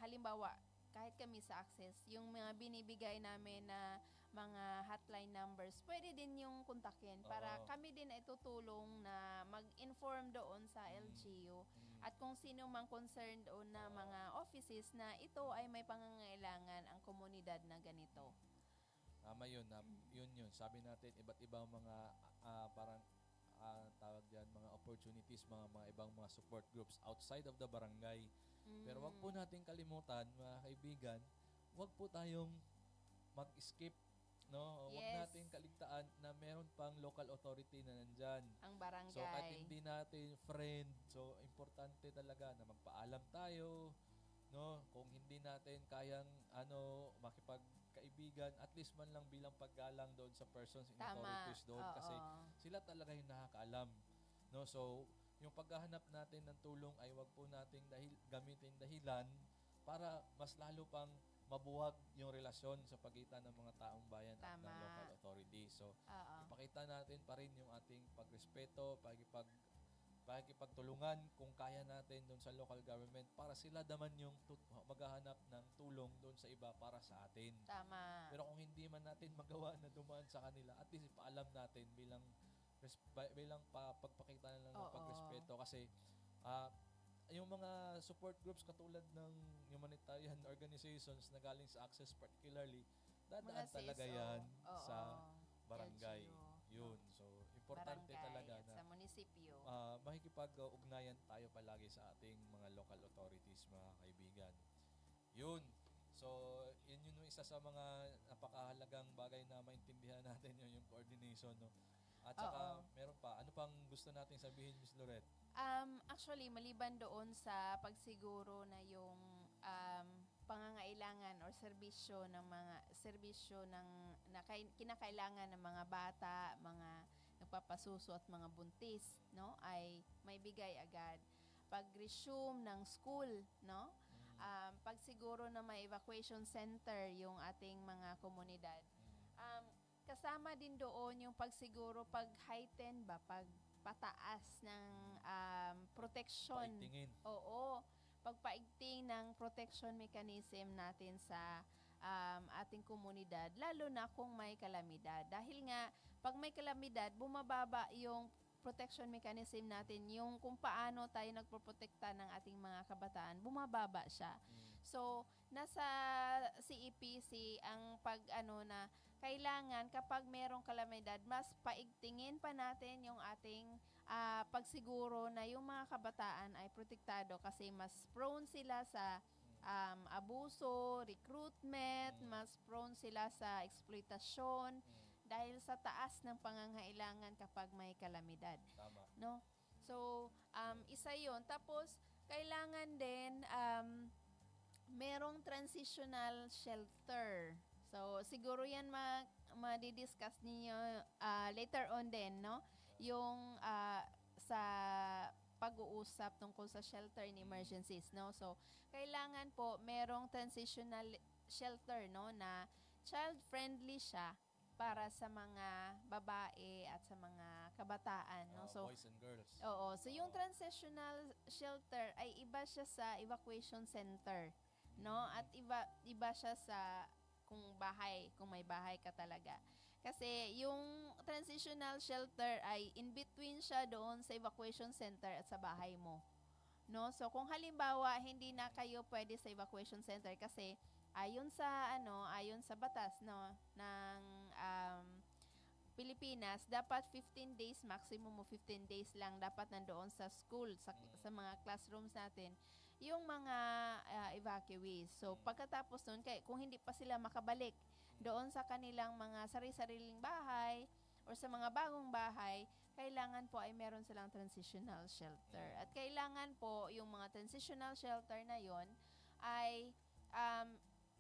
halimbawa kahit kami sa Access, yung mga binibigay namin na mga hotline numbers, pwede din yung kontakin para Oo. kami din ay tutulong na mag-inform doon sa LGU at kung sino mang concerned doon na mga offices na ito ay may pangangailangan ang komunidad na ganito. Tama yun. Yun. Sabi natin, iba't ibang mga parang tawag diyan, mga opportunities, mga ibang mga support groups outside of the barangay. Pero wag po natin kalimutan, mga kaibigan, wag po tayong mag-skip, no? Wag Yes. natin kaligtaan na meron pang local authority na nandyan. Ang barangay. So, kahit hindi natin friend, so, importante talaga na magpaalam tayo, no? Kung hindi natin kayang, makipagkaibigan, at least man lang bilang paggalang doon sa persons in Tama. authorities doon. Oo. Kasi sila talaga yung nakakaalam, no? So, yung paghahanap natin ng tulong ay wag po nating gamitin dahilan para mas lalo pang mabuwag yung relasyon sa pagitan ng mga taong bayan at ng Tama. local authority. So, Oo. ipakita natin pa rin yung ating pagrespeto, pakikipagtulungan kung kaya natin doon sa local government para sila naman yung maghahanap ng tulong doon sa iba para sa atin. Tama. Pero kung hindi man natin magawa na dumaan sa kanila, at least ipaalam natin bilang pagpakita na lang ng Oo. pagrespeto kasi yung mga support groups katulad ng humanitarian organizations na galing sa Access particularly, dadaan Mga talaga CSO. yan Oo. sa barangay. LGU. Yun. So, importante Barangay talaga at na sa munisipyo. makikipag-ugnayan tayo palagi sa ating mga local authorities, mga kaibigan. Yun. So, yun yung isa sa mga napakahalagang bagay na maintindihan natin yung coordination, no? At saka, Oo. meron pa. Ano pang gusto nating sabihin, Miss Lorette? Actually, maliban doon sa pagsiguro na yung pangangailangan or serbisyo ng kinakailangan ng mga bata, mga nagpapasuso at mga buntis, no, ay may bigay agad. Pag-resume ng school, no? Pagsiguro na may evacuation center yung ating mga komunidad. Kasama din doon yung pagsiguro, pag-heighten ba, pagpataas ng protection. Paigtingin. Oo, pagpaigting ng protection mechanism natin sa ating komunidad, lalo na kung may kalamidad. Dahil nga, pag may kalamidad, bumababa yung protection mechanism natin, yung kung paano tayo nagpoprotekta ng ating mga kabataan, bumababa siya. So, nasa CEPC ang na kailangan kapag merong kalamidad, mas paigtingin pa natin yung ating pagsiguro na yung mga kabataan ay protektado kasi mas prone sila sa abuso, recruitment, mas prone sila sa exploitasyon dahil sa taas ng pangangailangan kapag may kalamidad. Tama. No? So, isa yon. Tapos, kailangan din merong transitional shelter. So, siguro yan madidiscuss ninyo later on din, no? Yung sa pag-uusap tungkol sa shelter in emergencies, no? So, kailangan po merong transitional shelter, no, na child-friendly siya para sa mga babae at sa mga kabataan, no? So, Boys and girls. oo. So, yung transitional shelter ay iba siya sa evacuation center, no? At iba siya sa kung may bahay ka talaga. Kasi yung transitional shelter ay in between siya doon sa evacuation center at sa bahay mo. No? So, kung halimbawa hindi na kayo pwede sa evacuation center kasi ayon sa batas, no, ng Pilipinas, dapat 15 days, maximum mo 15 days lang dapat nandoon sa school, sa mga classrooms natin, yung mga evacuees. So, pagkatapos nun, kung hindi pa sila makabalik doon sa kanilang mga sarili-sariling bahay or sa mga bagong bahay, kailangan po ay meron silang transitional shelter. At kailangan po yung mga transitional shelter na yon ay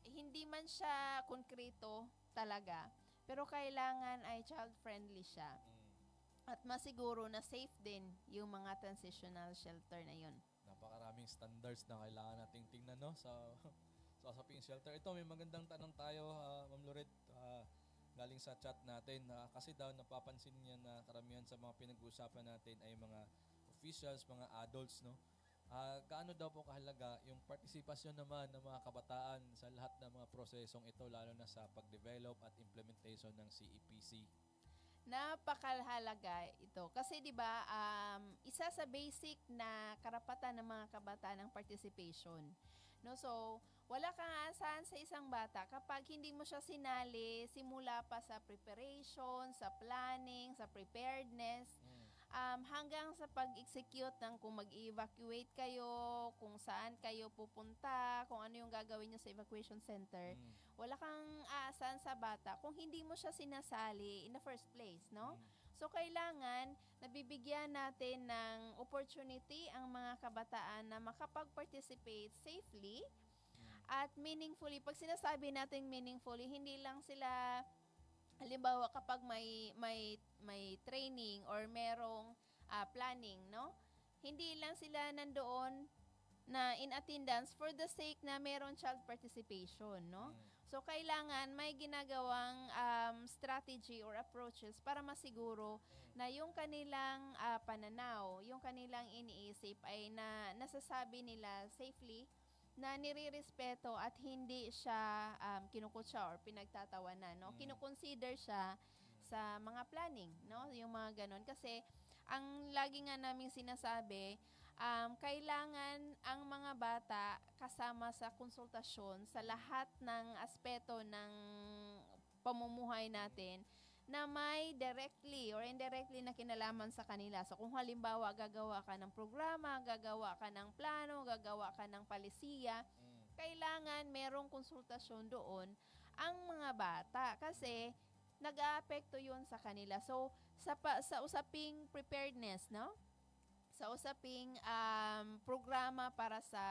hindi man siya konkreto talaga, pero kailangan ay child-friendly siya. At masiguro na safe din yung mga transitional shelter na yun. Napakaraming standards na kailangan nating tingnan, no, sa usaping shelter. Ito, may magandang tanong tayo, Ma'am Lorette, galing sa chat natin. Kasi daw napapansin niya na karamihan sa mga pinag-uusapan natin ay mga officials, mga adults, no? Gaano daw po kahalaga yung partisipasyon naman ng mga kabataan sa lahat ng mga prosesong ito, lalo na sa pag-develop at implementation ng CEPC? Napakahalaga ito. Kasi 'di ba, isa sa basic na karapatan ng mga kabataan ang participation. No, so wala kang aasahan sa isang bata kapag hindi mo siya sinali simula pa sa preparation, sa planning, sa preparedness, hanggang sa pag-execute ng kung mag-evacuate kayo, kung saan kayo pupunta, kung ano yung gagawin nyo sa evacuation center. Wala kang aasahan sa bata kung hindi mo siya sinasali in the first place, no? So, kailangan nabibigyan natin ng opportunity ang mga kabataan na makapag-participate safely at meaningfully. Pag sinasabi natin meaningfully, hindi lang sila, halimbawa kapag may training or merong planning, no? Hindi lang sila nandoon na in attendance for the sake na meron child participation, no? So, kailangan may ginagawang strategy or approaches para masiguro na yung kanilang pananaw, yung kanilang iniisip ay nasasabi nila safely, na nire-respeto at hindi siya kinukutsa or pinagtatawanan, no? Kinukonsider siya sa mga planning, no? Yung mga ganon. Kasi, ang lagi nga namin sinasabi, kailangan ang mga bata kasama sa konsultasyon sa lahat ng aspeto ng pamumuhay natin na may directly or indirectly na kinalaman sa kanila. So, kung halimbawa gagawa ka ng programa, gagawa ka ng plano, gagawa ka ng palisiya, kailangan merong konsultasyon doon ang mga bata kasi nag-aapekto 'yun sa kanila. So sa usaping preparedness, no? Sa usaping programa para sa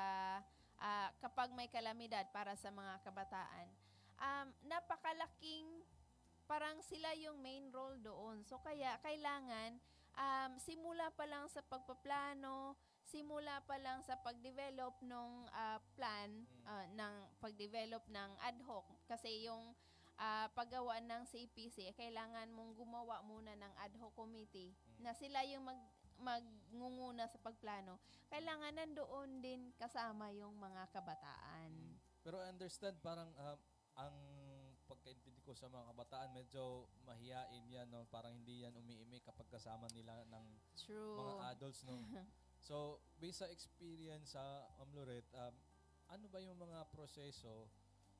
kapag may kalamidad para sa mga kabataan, napakalaking parang sila yung main role doon. So kaya kailangan simula pa lang sa pagpaplano, simula pa lang sa pag-develop ng plan ng pag-develop ng ad hoc kasi yung paggawa ng CPC, kailangan mong gumawa muna ng ad hoc committee na sila yung magngunguna sa pagplano. Kailangan nandoon din kasama yung mga kabataan. Pero I understand parang ang pagkaintindi ko sa mga kabataan medyo mahiyain yan, no? Parang hindi yan umiimik kapag kasama nila ng True. mga adults, no? So, based sa experience sa Loret, ano ba yung mga proseso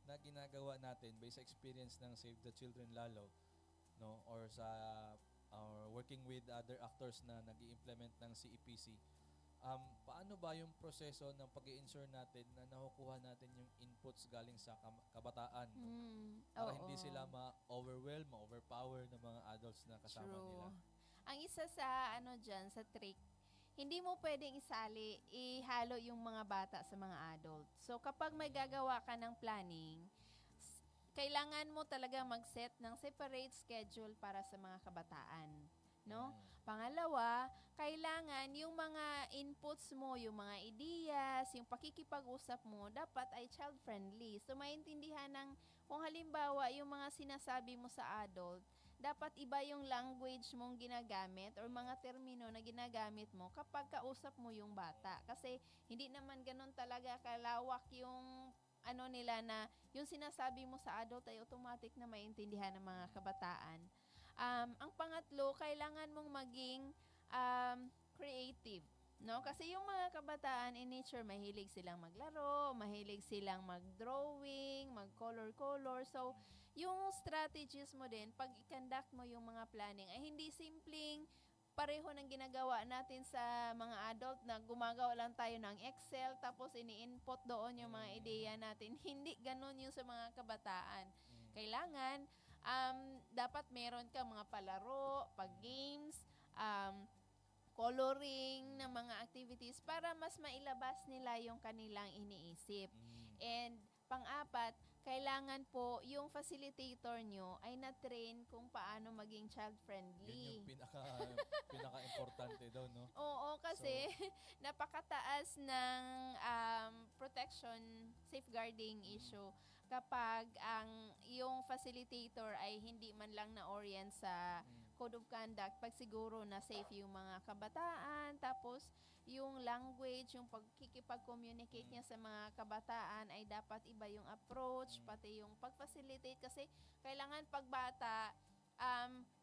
na ginagawa natin based sa experience ng Save the Children lalo, no? Or sa working with other actors na nag-i-implement ng CEPC. Paano ba yung proseso ng pag-i-ensure natin na nakukuha natin yung inputs galing sa kabataan, no? Para hindi sila ma-overwhelm, ma-overpower ng mga adults na kasama nila. Ang isa sa diyan sa trick, hindi mo pwedeng ihalo yung mga bata sa mga adult. So kapag may gagawa ka ng planning, kailangan mo talaga mag-set ng separate schedule para sa mga kabataan, no? Pangalawa, kailangan yung mga inputs mo, yung mga ideas, yung pakikipag-usap mo, dapat ay child-friendly. So, maintindihan ng, kung halimbawa, yung mga sinasabi mo sa adult, dapat iba yung language mong ginagamit or mga termino na ginagamit mo kapag kausap mo yung bata. Kasi, hindi naman ganun talaga kalawak yung nila na yung sinasabi mo sa adult ay automatic na maintindihan ng mga kabataan. Ang pangatlo, kailangan mong maging creative, no? Kasi yung mga kabataan in nature, mahilig silang maglaro, mahilig silang mag-drawing, mag-color-color. So, yung strategies mo din, pag i-conduct mo yung mga planning, ay hindi simpleng pareho ng ginagawa natin sa mga adult na gumagawa lang tayo ng Excel tapos ini-input doon yung mga ideya natin. Hindi ganun yung sa mga kabataan. Kailangan dapat meron ka mga palaro, pag-games, coloring na mga activities para mas mailabas nila yung kanilang iniisip. And pang-apat, kailangan po yung facilitator nyo ay na-train kung paano maging child-friendly. Yun yung pinaka-importante daw, no? Oo, kasi napakataas ng protection, safeguarding issue kapag yung facilitator ay hindi man lang na-orient sa code of conduct, pag siguro na safe yung mga kabataan, tapos yung language, yung pagkikipag-communicate niya sa mga kabataan ay dapat iba yung approach, pati yung pag-facilitate kasi kailangan pagbata,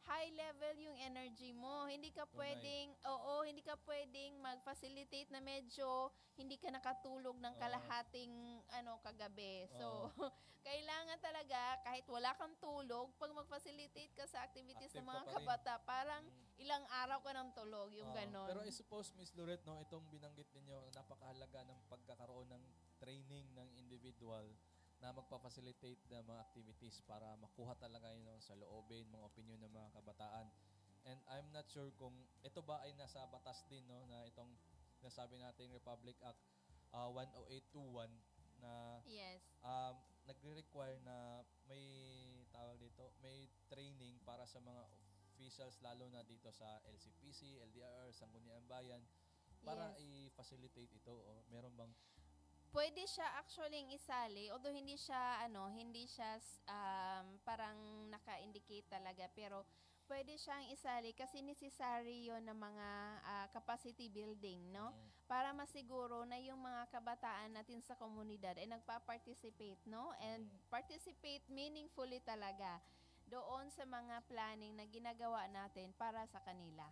high level yung energy mo. Hindi ka pwedeng, hindi ka pwedeng mag-facilitate na medyo hindi ka nakatulog ng kalahating kagabi. So, kailangan talaga kahit wala kang tulog, pag mag-facilitate ka sa activities ng mga kabata, parang ilang araw ka ng tulog, yung ganon. Pero I suppose, Miss Loret, no, itong binanggit ninyo, napakahalaga ng pagkakaroon ng training ng individual na magpa-facilitate ng mga activities para makuha talaga yun sa loobin, mga opinion ng mga kabataan. And I'm not sure kung ito ba ay nasa batas din, no, na itong nasabi nating Republic Act 10821 na yes. nagre-require na may tawag dito, may training para sa mga officials lalo na dito sa LCPC, LDR, Sangguniang Bayan para i-facilitate ito o meron bang pwede siya actually isali, although hindi siya parang naka-indicate talaga, pero pwede siyang isali kasi necessary yon ng mga capacity building, no? Para masiguro na yung mga kabataan natin sa komunidad ay nagpa-participate, no? And participate meaningfully talaga doon sa mga planning na ginagawa natin para sa kanila.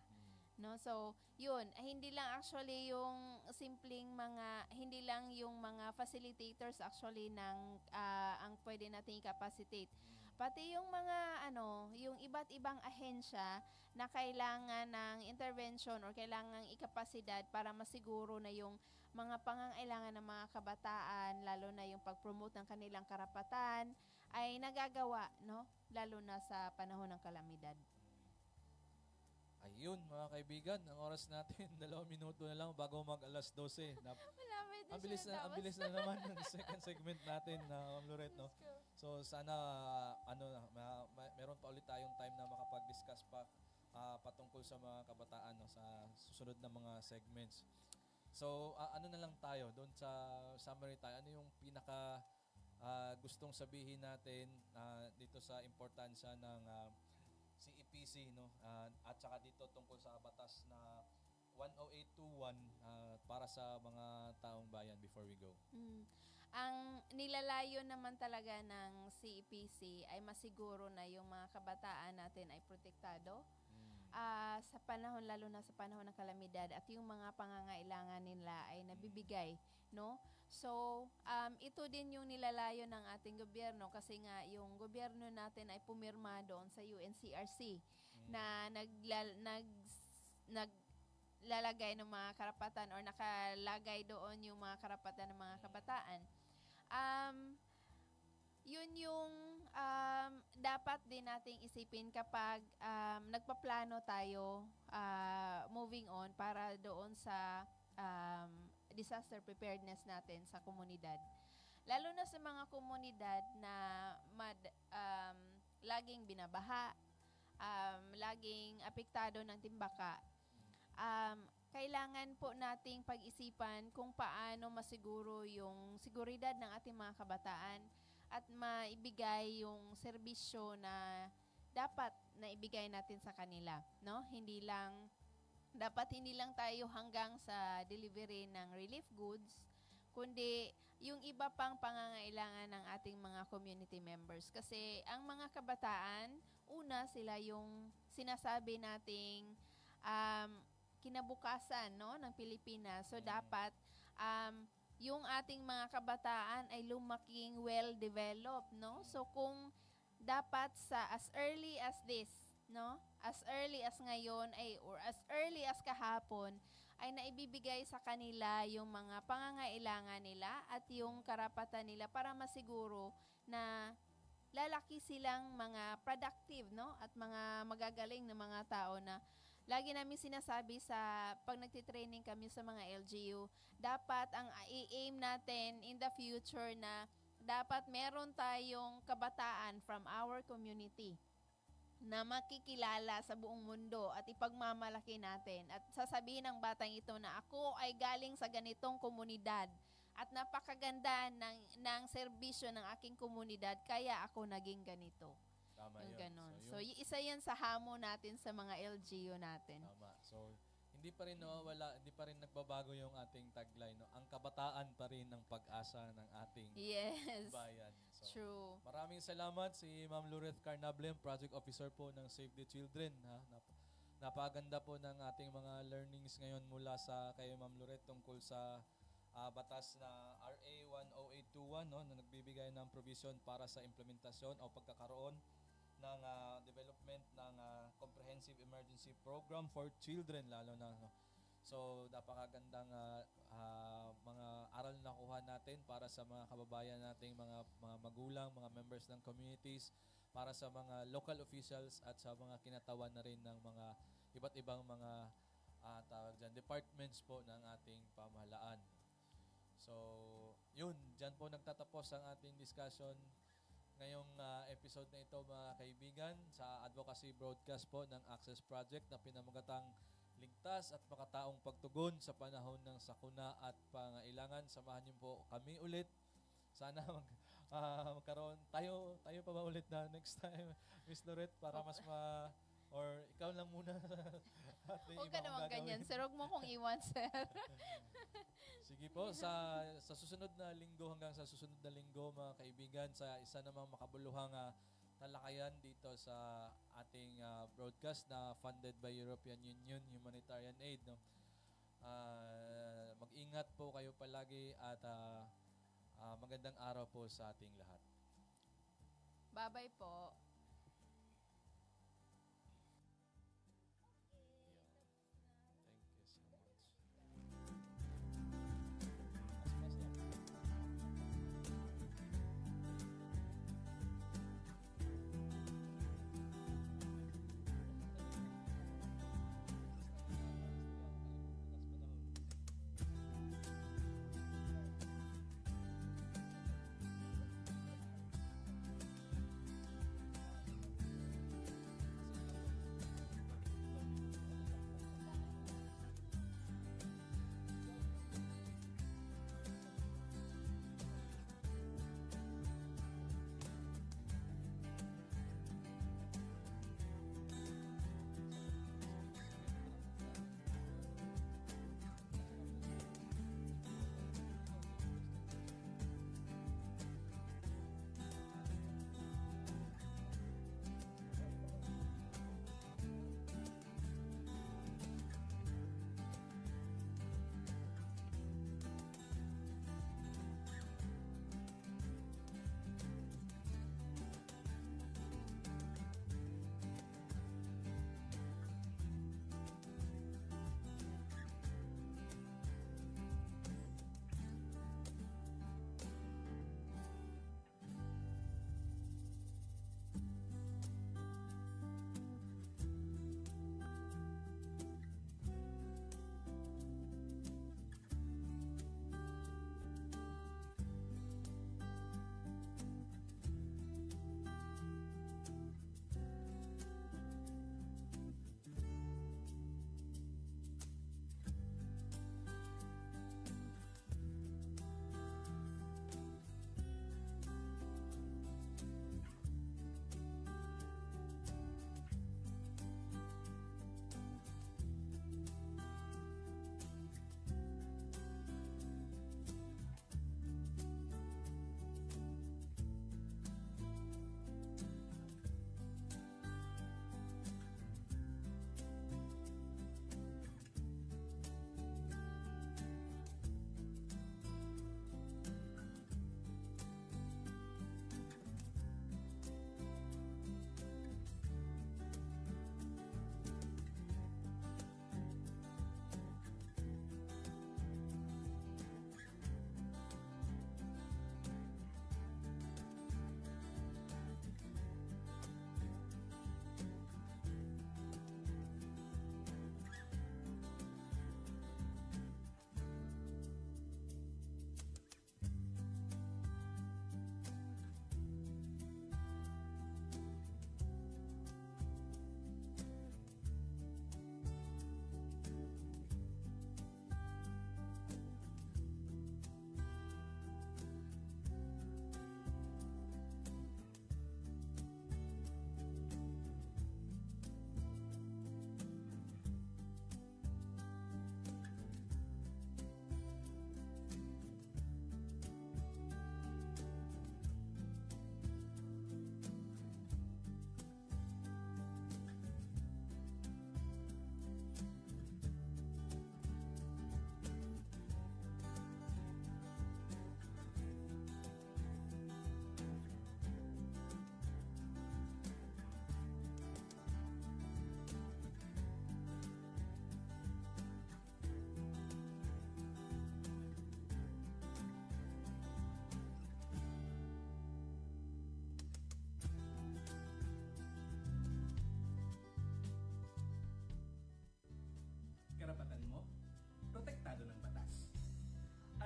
No, so yun, hindi lang actually yung hindi lang yung mga facilitators actually ng ang pwede nating capacitate. pati yung mga yung iba't ibang ahensya na kailangan ng intervention or kailangan ikapasidad para masiguro na yung mga pangangailangan ng mga kabataan, lalo na yung pag-promote ng kanilang karapatan, ay nagagawa, no? Lalo na sa panahon ng kalamidad. Ayun, mga kaibigan, ang oras natin, 2 minuto na lang bago mag alas 12. Malapit Ang bilis na naman ng second segment natin na Ma'am Loret, no? So sana meron pa ulit tayong time na makapag-discuss pa patungkol sa mga kabataan, no, sa susunod na mga segments. So ano na lang tayo doon sa summary tayo. Ano yung pinaka gustong sabihin natin dito sa importansya ng CEPC, no? At saka dito tungkol sa batas na 10821 para sa mga taong bayan before we go. Ang nilalayo naman talaga ng CEPC ay masiguro na yung mga kabataan natin ay protektado sa panahon, lalo na sa panahon ng kalamidad, at yung mga pangangailangan nila ay nabibigay, no? So, ito din yung nilalayo ng ating gobyerno, kasi nga yung gobyerno natin ay pumirma doon sa UNCRC na naglalagay ng mga karapatan or nakalagay doon yung mga karapatan ng mga kabataan. Yun yung dapat din nating isipin kapag nagpaplano tayo moving on para doon sa disaster preparedness natin sa komunidad. Lalo na sa mga komunidad na laging binabaha, laging apektado ng timbaka. Kailangan po nating pag-isipan kung paano masiguro yung seguridad ng ating mga kabataan at maibigay yung serbisyo na dapat na ibigay natin sa kanila, no? Hindi lang tayo hanggang sa delivery ng relief goods, kundi yung iba pang pangangailangan ng ating mga community members. Kasi ang mga kabataan, una, sila yung sinasabi nating kinabukasan, no, ng Pilipinas. So dapat yung ating mga kabataan ay lumaking well-developed, no? So kung dapat sa as early as this, no? As early as ngayon or as early as kahapon ay naibibigay sa kanila yung mga pangangailangan nila at yung karapatan nila para masiguro na lalaki silang mga productive, no? At mga magagaling na mga tao na lagi namin sinasabi pag nagtitraining kami sa mga LGU, dapat ang i-aim natin in the future na dapat meron tayong kabataan from our community na makikilala sa buong mundo at ipagmamalaki natin. At sasabihin ng batang ito na ako ay galing sa ganitong komunidad at napakaganda ng serbisyo ng aking komunidad, kaya ako naging ganito. Tama yung yun. ganon. So, isa yan sa hamon natin sa mga LGU natin. Tama. So, hindi pa rin nawawala, hindi pa rin nagbabago yung ating tagline, no? Ang kabataan pa rin ang pag-asa ng ating Yes. bayan. So, True. maraming salamat si Ma'am Loret Carnablem, Project Officer po ng Save the Children. Napaganda po ng ating mga learnings ngayon mula sa kay Ma'am Loret tungkol sa batas na RA 10821, no, na nagbibigay ng provision para sa implementasyon o pagkakaroon ng development ng comprehensive emergency program for children, lalo na, no? So napakagandang mga aral na nakuha natin para sa mga kababayan nating mga magulang, mga members ng communities, para sa mga local officials at sa mga kinatawan na rin ng mga iba't ibang mga departments po ng ating pamahalaan. So, yun, dyan po nagtatapos ang ating discussion ngayong episode na ito, mga kaibigan, sa advocacy broadcast po ng Access Project na pinamagatang ligtas at makataong pagtugon sa panahon ng sakuna at pangailangan. Samahan niyo po kami ulit. Sana magkaroon tayo pa ba ulit na next time, Miss Loret, para mas or ikaw lang muna. Huwag ka naman ganyan, sir. Huwag mo kong iwan, sir. Sige po, sa susunod na linggo, hanggang sa susunod na linggo, mga kaibigan, sa isa namang makabuluhang talakayan dito sa ating broadcast na funded by European Union Humanitarian Aid, no? Mag-ingat po kayo palagi at magandang araw po sa ating lahat. Babay po. Thank you so much.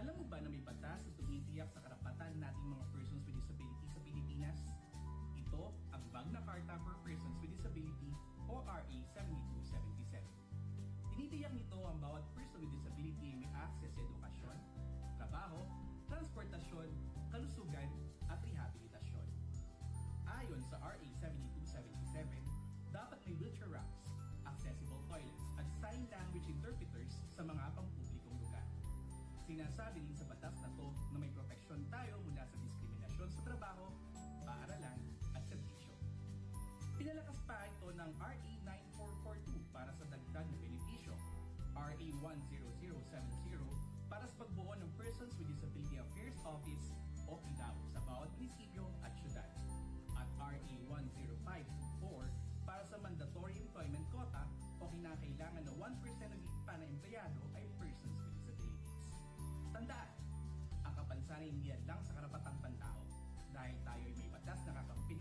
Alam mo ba na may batas na tumitiyak sa karapatan nating mga persons with disability sa Pilipinas? Ito ang Magna Carta for Persons with Disability o RA 7277. Tinitiyak nito ang bawat person with disability ay may access sa edukasyon, trabaho, transportasyon, kalusugan at rehabilitasyon. Ayon sa RA 7277, dapat may wheelchair ramps, accessible toilets at sign language interpreters sa mga pampublikong lugar. Sinasabi din sa batas na to na may proteksyon tayo mula sa diskriminasyon sa trabaho, paaralan at serbisyo. Pinalakas pa ito ng RA 9442 para sa dagdag na benepisyo, RA 10070 para sa pagbuo ng Persons with Disability Affairs Office o PDAO sa bawat munisipyo at syudad, at RA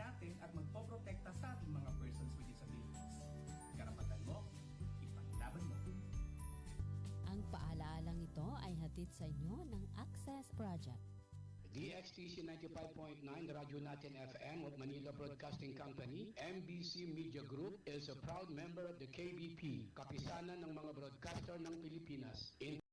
natin at magpoprotekta sa ating mga persons with disabilities. Karapatan mo, ipaglaban mo. Ang paalaalang ito ay hatid sa inyo ng Access Project. DXTC 95.9 Radyo Natin FM of Manila Broadcasting Company, MBC Media Group is a proud member of the KBP, Kapisanan ng mga Broadcaster ng Pilipinas.